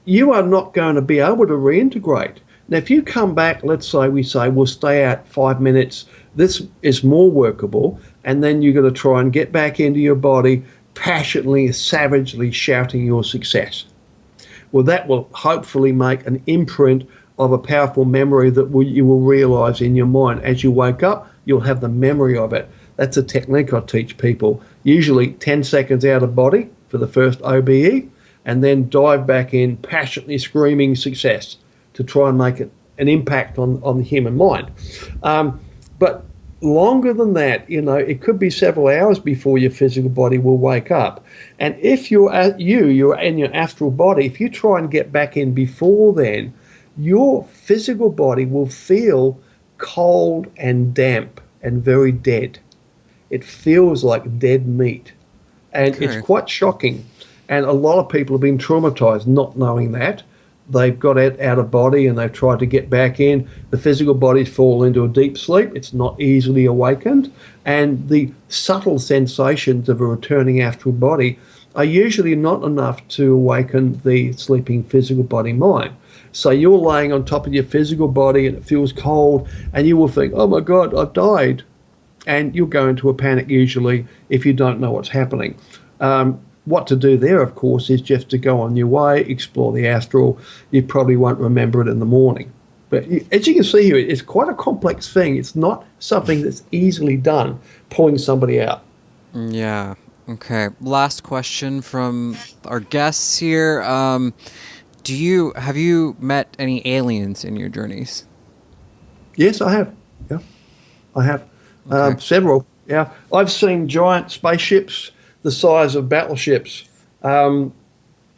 you are not going to be able to reintegrate. Now, if you come back, let's say we'll stay out 5 minutes, this is more workable, and then you're going to try and get back into your body, passionately, savagely shouting your success. Well, that will hopefully make an imprint of a powerful memory that you will realize in your mind. As you wake up, you'll have the memory of it. That's a technique I teach people. Usually 10 seconds out of body for the first OBE, and then dive back in, passionately screaming success, to try and make an impact on the human mind. But longer than that, it could be several hours before your physical body will wake up. And if you're in your astral body, if you try and get back in before then, your physical body will feel cold and damp and very dead. It feels like dead meat. And
Okay.
It's quite shocking. And a lot of people have been traumatized not knowing that. They've got out of body and they've tried to get back in. The physical bodies fall into a deep sleep. It's not easily awakened. And the subtle sensations of a returning astral body are usually not enough to awaken the sleeping physical body mind. So you're laying on top of your physical body and it feels cold, and you will think, oh my God, I've died. And you'll go into a panic usually if you don't know what's happening. What to do there, of course, is just to go on your way, explore the astral. You probably won't remember it in the morning, But as you can see here, it's quite a complex thing. It's not something that's easily done, pulling somebody out.
Yeah. Okay. Last question from our guests here. Have you met any aliens in your journeys?
Yes, I have. Yeah, I have.
Okay.
Several. Yeah, I've seen giant spaceships the size of battleships, or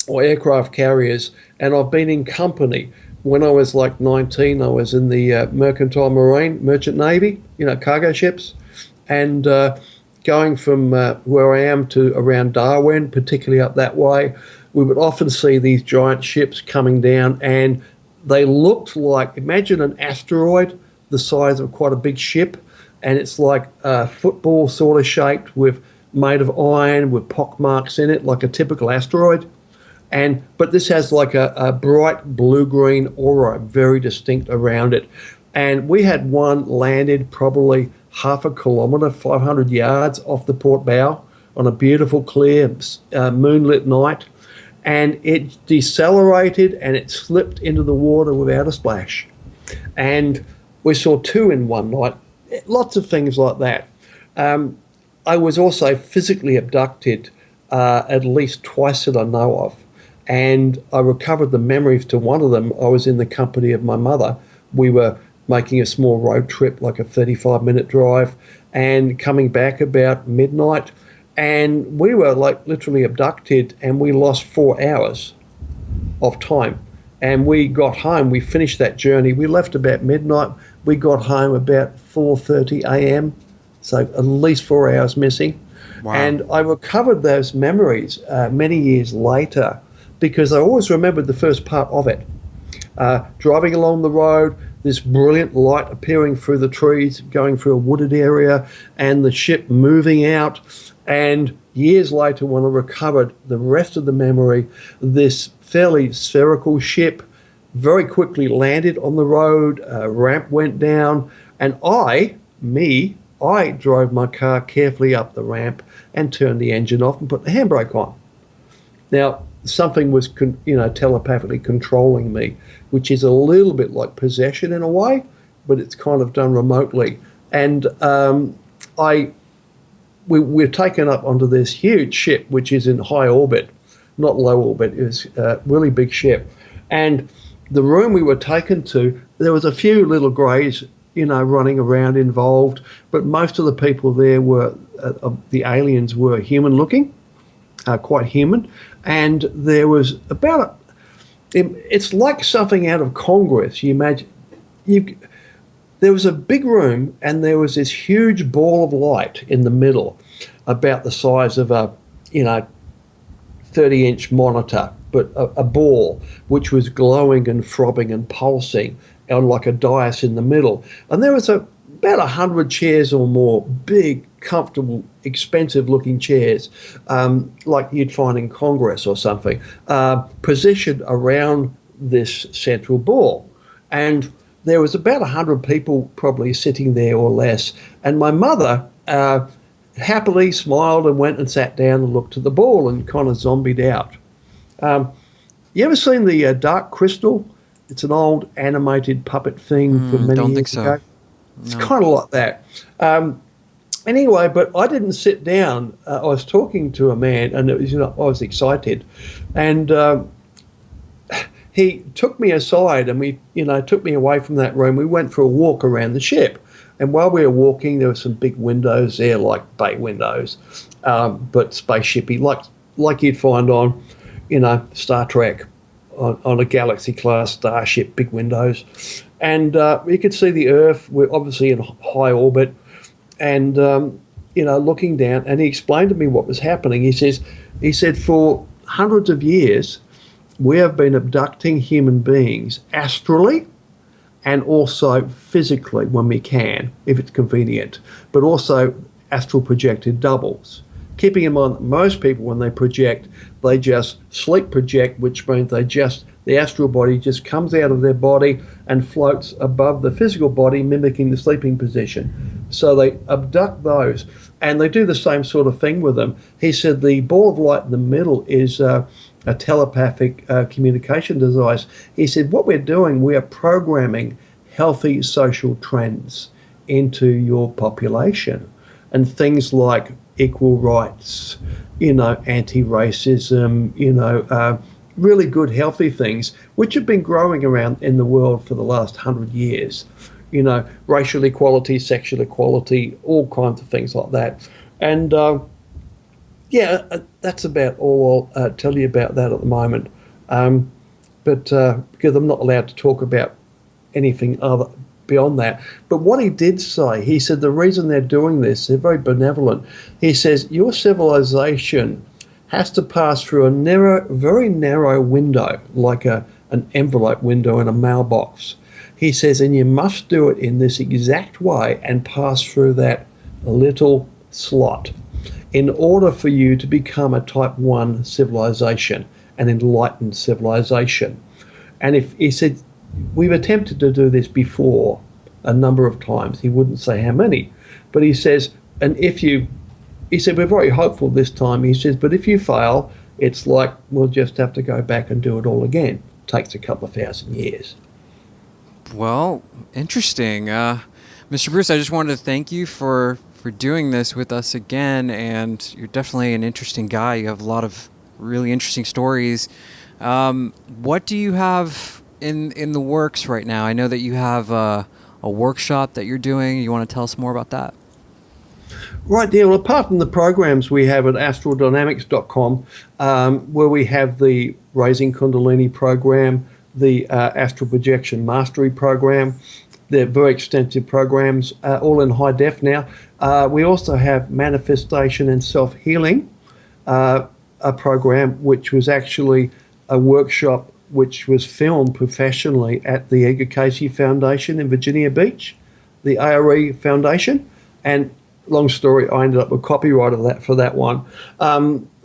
aircraft carriers, and I've been in company. When I was like 19, I was in the mercantile marine, merchant navy, cargo ships, and going from where I am to around Darwin, particularly up that way, we would often see these giant ships coming down, and they looked like, imagine an asteroid the size of quite a big ship, and it's like a football sort of shaped with made of iron with pock marks in it, like a typical asteroid. But this has like a bright blue-green aura, very distinct around it. And we had one landed probably half a kilometre, 500 yards off the port bow on a beautiful, clear, moonlit night. And it decelerated and it slipped into the water without a splash. And we saw two in one night. Lots of things like that. I was also physically abducted at least twice that I know of. And I recovered the memories to one of them. I was in the company of my mother. We were making a small road trip, like a 35-minute drive, and coming back about midnight. And we were like literally abducted, and we lost 4 hours of time. And we got home, we finished that journey. We left about midnight. We got home about 4:30 a.m., so at least 4 hours missing.
Wow.
And I recovered those memories many years later, because I always remembered the first part of it. Driving along the road, this brilliant light appearing through the trees, going through a wooded area, and the ship moving out. And years later, when I recovered the rest of the memory, this fairly spherical ship very quickly landed on the road, a ramp went down, and I drove my car carefully up the ramp and turned the engine off and put the handbrake on. Now, something was, telepathically controlling me, which is a little bit like possession in a way, but it's kind of done remotely. And we're taken up onto this huge ship, which is in high orbit, not low orbit. It was a really big ship. And the room we were taken to, there was a few little greys, running around involved, but most of the people there were, the aliens were human-looking, quite human. And there was it's like something out of Congress. You imagine, there was a big room and there was this huge ball of light in the middle, about the size of a, 30-inch monitor, but a ball which was glowing and throbbing and pulsing on like a dais in the middle. And there was about 100 chairs or more, big, comfortable, expensive-looking chairs, like you'd find in Congress or something, positioned around this central ball. And there was about 100 people probably sitting there or less. And my mother happily smiled and went and sat down and looked at the ball and kind of zombied out. You ever seen the Dark Crystal? It's an old animated puppet thing from many
don't
years
think so.
ago. It's kind of like that. Anyway, but I didn't sit down. I was talking to a man, and it was, I was excited, and he took me aside, and we, took me away from that room. We went for a walk around the ship, and while we were walking, there were some big windows there, like bay windows, but spaceshipy, like you'd find on, Star Trek, on a Galaxy-class starship, big windows. And you could see the Earth. We're obviously in high orbit. And, looking down. And he explained to me what was happening. He said, for hundreds of years, we have been abducting human beings astrally and also physically when we can, if it's convenient, but also astral projected doubles. Keeping in mind that most people, when they project, they just sleep project, which means the astral body just comes out of their body and floats above the physical body, mimicking the sleeping position. So they abduct those, and they do the same sort of thing with them. He said the ball of light in the middle is a telepathic communication device. He said what we're doing, we are programming healthy social trends into your population, and things like equal rights, anti-racism, really good healthy things which have been growing around in the world for the last 100 years. Racial equality, sexual equality, all kinds of things like that. And that's about all I'll tell you about that at the moment. But because I'm not allowed to talk about anything other beyond that. But what he did say, he said the reason they're doing this, they're very benevolent. He says your civilization has to pass through a very narrow window, like an envelope window in a mailbox. He says, and you must do it in this exact way and pass through that little slot in order for you to become a type 1 civilization, an enlightened civilization. And if he said, we've attempted to do this before a number of times. He wouldn't say how many, but he says, he said, we're very hopeful this time. He says, but if you fail, it's like we'll just have to go back and do it all again. It takes a couple of thousand years.
Well, interesting. Mr. Bruce, I just wanted to thank you for doing this with us again, and you're definitely an interesting guy. You have a lot of really interesting stories. What do you have in the works right now? I know that you have a workshop that you're doing. You want to tell us more about that?
Right, yeah. Well, apart from the programs we have at astraldynamics.com, where we have the Raising Kundalini program, the Astral Projection Mastery program, they're very extensive programs, all in high def now. We also have Manifestation and Self-Healing, a program which was actually a workshop which was filmed professionally at the Edgar Cayce Foundation in Virginia Beach, the ARE Foundation. And long story, I ended up with copyright of that for that one.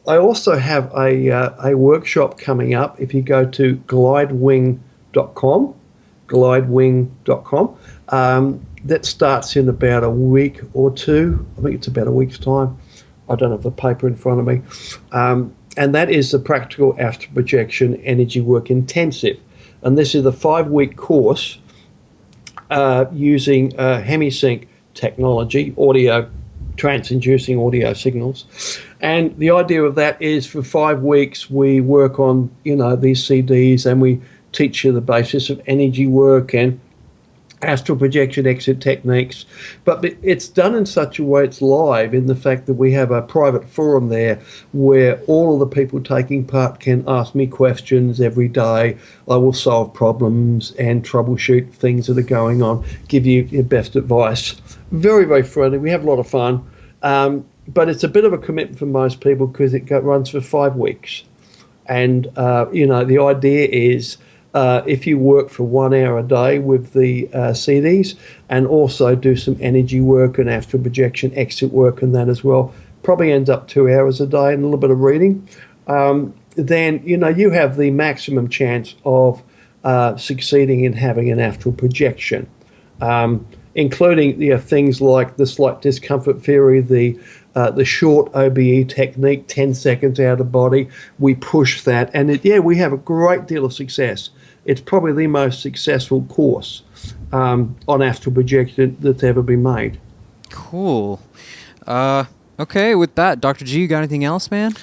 I also have a workshop coming up. If you go to glidewing.com, that starts in about a week or two. I think it's about a week's time. I don't have the paper in front of me. And that is the Practical Astral Projection Energy Work Intensive. And this is a 5-week course using hemisync technology, trance-inducing audio signals. And the idea of that is for 5 weeks we work on, these CDs, and we teach you the basis of energy work and astral projection exit techniques. But it's done in such a way, it's live in the fact that we have a private forum there where all of the people taking part can ask me questions every day. I will solve problems and troubleshoot things that are going on, give you your best advice. Very, very friendly. We have a lot of fun. But it's a bit of a commitment for most people because it runs for 5 weeks. And, the idea is if you work for 1 hour a day with the CDs and also do some energy work and astral projection exit work and that as well, probably ends up 2 hours a day and a little bit of reading, then, you have the maximum chance of succeeding in having an astral projection, including things like the slight discomfort theory, the short OBE technique, 10 seconds out of body. We push that, and we have a great deal of success. It's probably the most successful course on astral projection that's ever been made.
Cool. Okay, with that, Dr. G, you got anything else, man?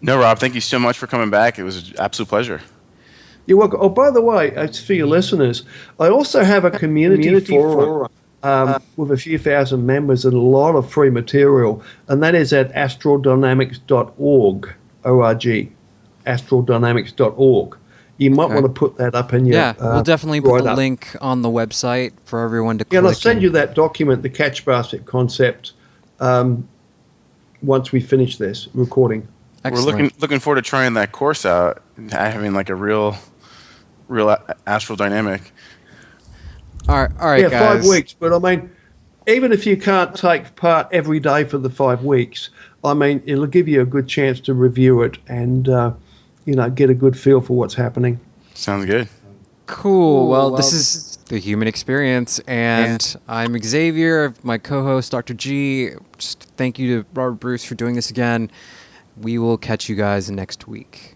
No, Rob, thank you so much for coming back. It was an absolute pleasure.
You're welcome. Oh, by the way, for your listeners, I also have a community forum. With a few thousand members and a lot of free material, and that is at astraldynamics.org, O-R-G, astraldynamics.org. You might want to put that up in your...
Yeah, we'll definitely put the link on the website for everyone to click.
Yeah, and I'll send you that document, the catch basket concept, once we finish this recording.
Excellent.
We're looking forward to trying that course out, having like a real astral dynamic.
All right, guys.
5 weeks. But I mean, even if you can't take part every day for the 5 weeks, I mean, it'll give you a good chance to review it and, get a good feel for what's happening.
Sounds good.
Cool. Well, this is The Human Experience, and I'm Xavier, my co-host, Dr. G. Just thank you to Robert Bruce for doing this again. We will catch you guys next week.